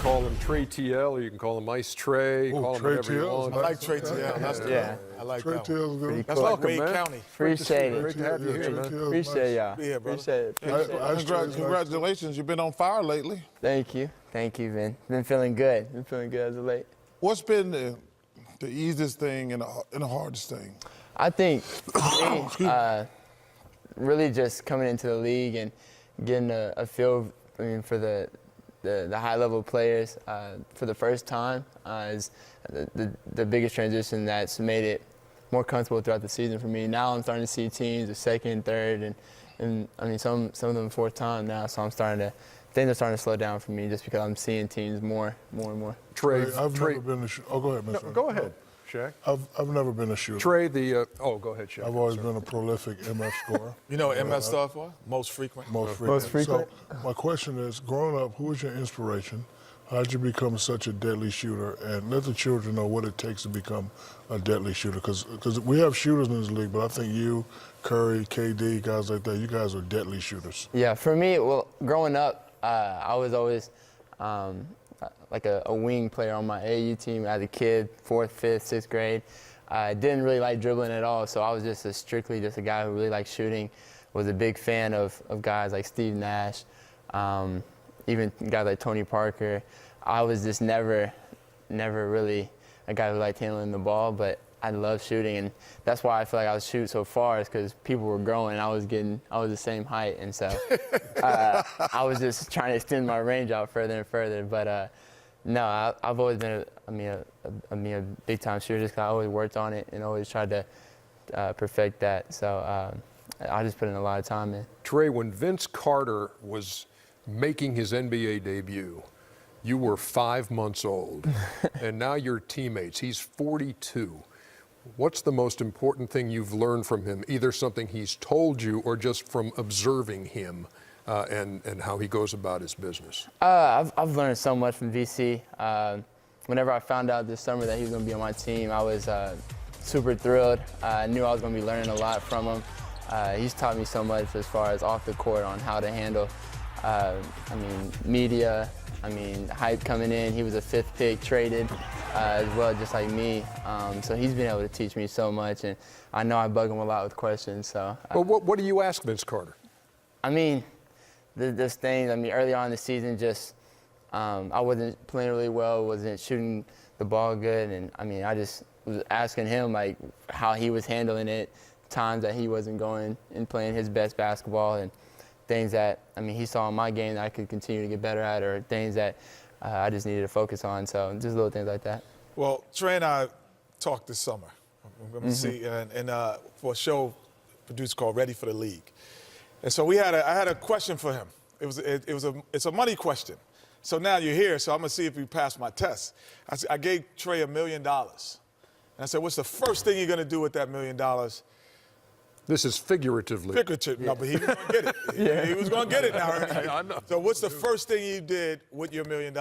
call him Trae TL, or you can call him Ice Trae. Call him Trae whatever you TL? want. I I like Trae TL. That's the Yeah. I like Trae that one. Till's good. That's Welcome, like Wade man. County. Appreciate Great it. to have you here, man. Appreciate y'all. Be here, brother. Appreciate it. Congratulations, you've been on fire lately. Thank you. Thank you, Vin. Been feeling good. Been feeling good as of late. What's been the easiest thing and the hardest thing? I think for me, really just coming into the league and getting a feel, for the high-level players for the first time is the biggest transition that's made it more comfortable throughout the season for me. Now I'm starting to see teams the second, third, and I mean some of them fourth time now. So things are starting to slow down for me just because I'm seeing teams more and more. Trae, I've never been a shooter. Oh, go ahead, no, Mr. go ahead, Shaq. I've never been a shooter. Trae, go ahead, Shaq. I've always been a prolific MF scorer. You know what MF stands for? Most frequent. Most frequent. frequent. So my question is, growing up, who was your inspiration? How did you become such a deadly shooter? And let the children know what it takes to become a deadly shooter. Because we have shooters in this league, but I think you, Curry, KD, guys like that, you guys are deadly shooters. Yeah, for me, well, growing up, I was always like a wing player on my AAU team as a kid, 4th, 5th, 6th grade. I didn't really like dribbling at all, so I was just strictly a guy who really liked shooting. Was a big fan of guys like Steve Nash, even guys like Tony Parker. I was just never really a guy who liked handling the ball, but I love shooting, and that's why I feel like I was shooting so far is because people were growing. I was the same height, and so I was just trying to extend my range out further and further. But no, I've always been a big time shooter just 'cause I always worked on it and always tried to perfect that. So I just put in a lot of time in. Trae, when Vince Carter was making his NBA debut, you were 5 months old, and now you're teammates. He's 42. What's the most important thing you've learned from him, either something he's told you or just from observing him and how he goes about his business? I've learned so much from VC. Whenever I found out this summer that he was going to be on my team, I was super thrilled. I knew I was going to be learning a lot from him. He's taught me so much as far as off the court on how to handle media, hype coming in. He was a 5th pick, traded as well, just like me. So he's been able to teach me so much, and I know I bug him a lot with questions. So. Well, what do you ask Vince Carter? There's things. Early on in the season, just I wasn't playing really well, wasn't shooting the ball good, and I just was asking him like how he was handling it, times that he wasn't going and playing his best basketball, and things that he saw in my game that I could continue to get better at, or things that I just needed to focus on. So just little things like that. Well, Trae and I talked this summer. I'm going to see for a show produced called Ready for the League. And so I had a question for him. It's a money question. So now you're here, so I'm going to see if you pass my test. I gave Trae $1 million. And I said, what's the first thing you're going to do with that $1 million? This is figuratively. No, but he was going to get it. Yeah. He was going to get it now. Right? I know. So what's the first thing you did with your $1 million?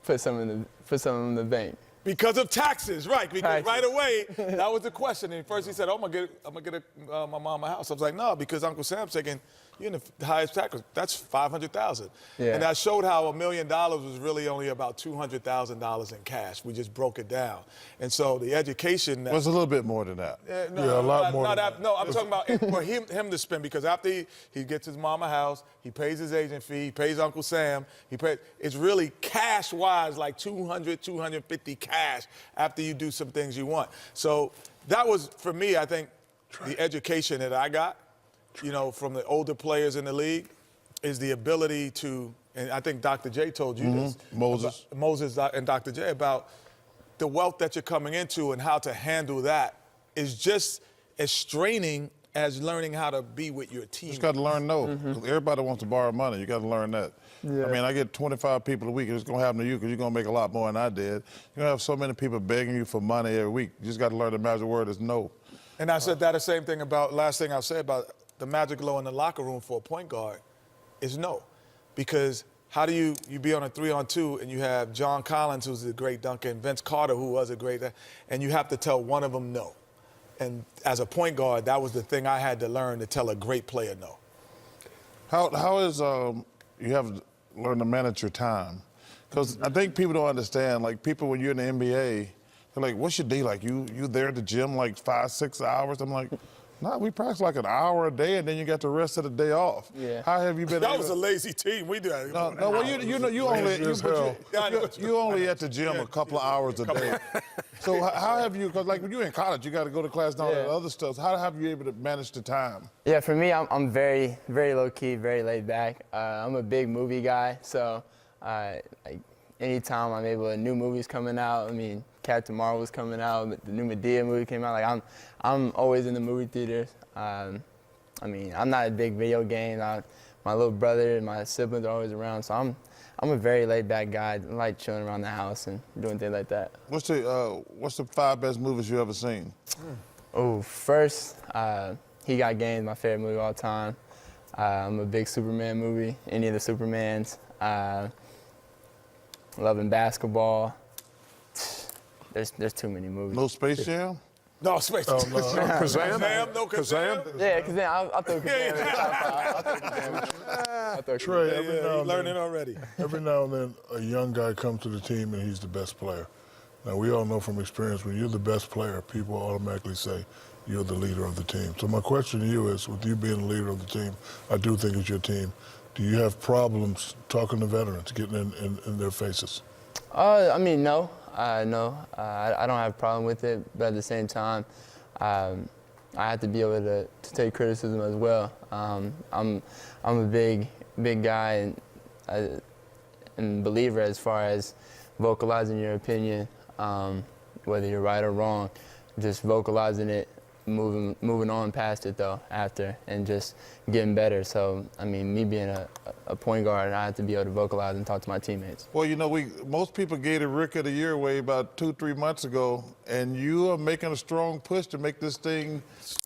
Put some in the bank. Because of taxes, right? Because Taxes. right away, that was the question. And first he said, "Oh, I'm gonna get my mom a house." I was like, "No," because Uncle Sam's thinking you're in the highest tax. That's $500,000. Yeah. And I showed how $1 million was really only about $200,000 in cash. We just broke it down. And so the education. Well, it's a little bit more than that. No, a lot more than that. No, I'm talking about for him to spend, because after he gets his mom a house, he pays his agent fee, he pays Uncle Sam, it's really cash-wise like $200, $250 cash after you do some things you want. So that was, for me, I think, the education that I got, from the older players in the league, is the ability to, and I think Dr. J told you this. Moses and Dr. J, about the wealth that you're coming into and how to handle that is just as straining as learning how to be with your team. You just got to learn no. Everybody wants to borrow money. You got to learn that. Yeah. I get 25 people a week. It's going to happen to you because you're going to make a lot more than I did. You're going to have so many people begging you for money every week. You just got to learn the magic word is no. And I said that the same thing last thing I'll say about the magic low in the locker room for a point guard is no. Because how do you be on a 3-on-2 and you have John Collins, who's a great dunker, and Vince Carter, who was a great, and you have to tell one of them no. And as a point guard, that was the thing I had to learn, to tell a great player no. How is you have learn to manage your time. Because I think people don't understand, like people when you're in the NBA, they're like, what's your day like? You there at the gym like 5-6 hours? I'm like, nah, we practice like an hour a day and then you got the rest of the day off. Yeah. How have you been That able was a lazy team. We do that. No, well, you only at the gym a couple of hours a day. So how have you, because like when you're in college, you got to go to class and all that other stuff. How have you able to manage the time? Yeah, for me, I'm very, very low-key, very laid back. I'm a big movie guy, so like anytime I'm able, a new movie's coming out. I mean, Captain Marvel's coming out, the new Medea movie came out. Like I'm always in the movie theaters. I mean, I'm not a big video game. My little brother and my siblings are always around, so I'm a very laid-back guy. I like chilling around the house and doing things like that. What's the 5 best movies you ever seen? Oh, first, He Got Game, my favorite movie of all time. I'm a big Superman movie, any of the Supermans. Loving basketball. There's too many movies. No Space Jam? No, Space. Oh, no. Kazam? No Kazam? Yeah, because then I'll throw Kazam. Trey, Learning already. every now and then a young guy comes to the team and he's the best player. Now, we all know from experience, when you're the best player, people automatically say you're the leader of the team. So my question to you is, with you being the leader of the team, I do think it's your team, do you have problems talking to veterans, getting in their faces? I mean, no. No, I don't have a problem with it, but at the same time, I have to be able to take criticism as well. I'm a big guy and believer as far as vocalizing your opinion, whether you're right or wrong, just vocalizing it, moving on past it though after, and just getting better. So I mean, me being a point guard, I have to be able to vocalize and talk to my teammates. Well, you know, most people gave the Rookie of the Year away about 2-3 months ago, and you are making a strong push to make this thing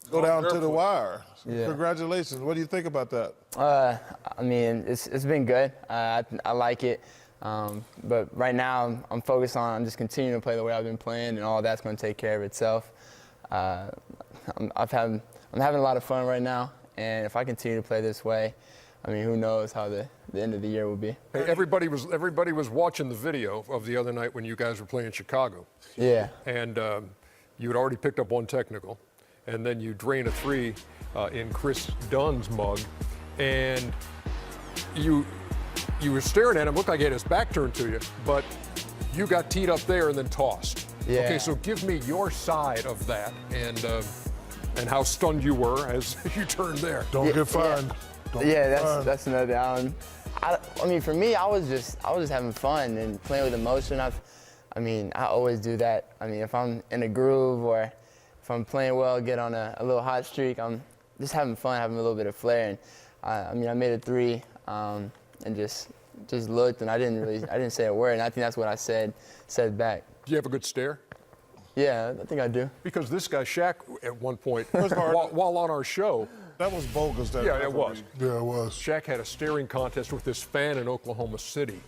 go down to the wire. Yeah. Congratulations. What do you think about that? I mean, it's been good. I like it. But right now, I'm focused on just continuing to play the way I've been playing, and all that's going to take care of itself. I'm having a lot of fun right now, and if I continue to play this way, I mean, who knows how the end of the year will be. Hey, everybody was watching the video of the other night when you guys were playing Chicago. Yeah. And you had already picked up one technical, and then you drain a 3 in Chris Dunn's mug, and you were staring at him, looked like he had his back turned to you, but you got teed up there and then tossed. Yeah. Okay, so give me your side of that and how stunned you were as you turned there. Don't get fined. Don't Yeah, get fined. that's another thing. I mean, for me, I was just having fun and playing with emotion. I mean, I always do that. I mean, if I'm in a groove or if I'm playing well, get on a little hot streak, I'm just having fun, having a little bit of flair. And I mean, I made a 3 and just looked, and I didn't say a word. And I think that's what I said back. Do you have a good stare? Yeah, I think I do. Because this guy, Shaq, at one point, while on our show, That was bogus. yeah, it was. Yeah, it was. Shaq had a staring contest with this fan in Oklahoma City.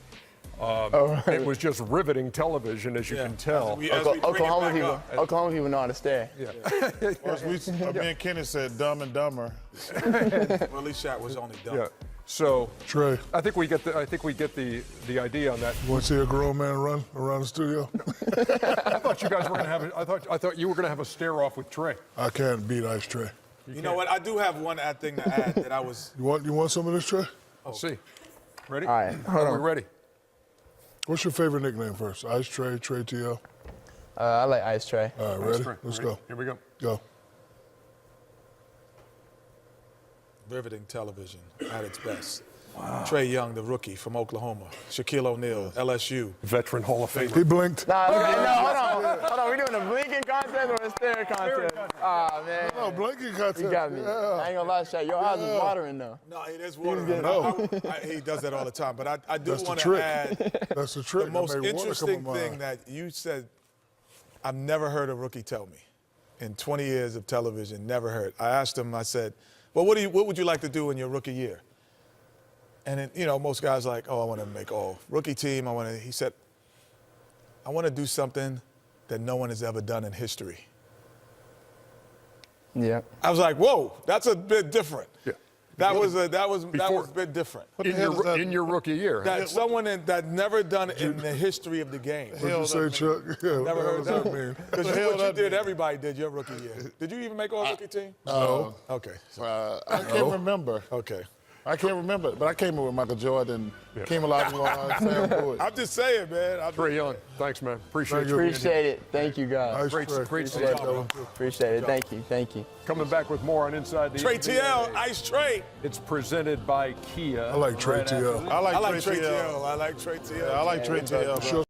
Right. It was just riveting televiation, as you can tell. As we bring it back up. Oklahoma people know how to stare. Me and Kenny said Dumb and Dumber. Well, at least Shaq was only dumb. Yeah. So Trae, I think we get the idea on that. you want to see a grown man run around the studio? I thought you guys were going to have. I thought you were going to have a stare off with Trae. I can't beat Ice Trae. You know what? I do have one thing to add that I was. You want some of this, Trae? Let's see. Ready? All right, hold Are we on. ready? What's your favorite nickname first? Ice Trae, Trae TL? I like Ice Trae. All right, ready? Trae. Let's Ready? go. Here we go. Go. Riveting television at its best. Wow. Trae Young, the rookie from Oklahoma. Shaquille O'Neal, LSU. Veteran Hall of Famer. He blinked. No, hold on. We doing a blinking contest or a stare contest? Ah, man. Oh, blinking contest. You got me. Yeah. I ain't gonna lie, Shaq. Your eyes is watering though. No, it is water. No. He does that all the time. But I do That's the want to trick. add That's the trick. the That most made water come interesting on my thing eye. that you said. I've never heard a rookie tell me in 20 years of television. Never heard. I asked him. I said, "Well, what would you like to do in your rookie year?" And then, you know, most guys are like, "Oh, I want to make all rookie team. He said, "I want to do something that no one has ever done in history." Yeah. I was like, "Whoa, that's a bit different." Yeah. That was a Before- bit different. What the hell is that? In your rookie year. That someone that never done it in the history of the game. What you say, Chuck? Yeah, what Never the hell heard does that. mean? Because What the hell what you that did, mean? everybody did your rookie year. Did you even make all rookie team? No. Okay. I can't remember. Okay. I can't remember, but I came in with Michael Jordan, Kim Olajuwon, Sam Bowie. I'm just saying, man. Trae Young, thanks, man. Appreciate you. Appreciate it. Thank you, guys. Nice Great- try. great Appreciate stuff. that. Appreciate it. Thank you. Thank you. Coming back with more on Inside the Trae NBA. TL, Ice Trae. It's presented by Kia. I like Trae Right after TL. this. I like I like Trae Trae TL. TL. I like Trae TL. I like Trae TL. Sure.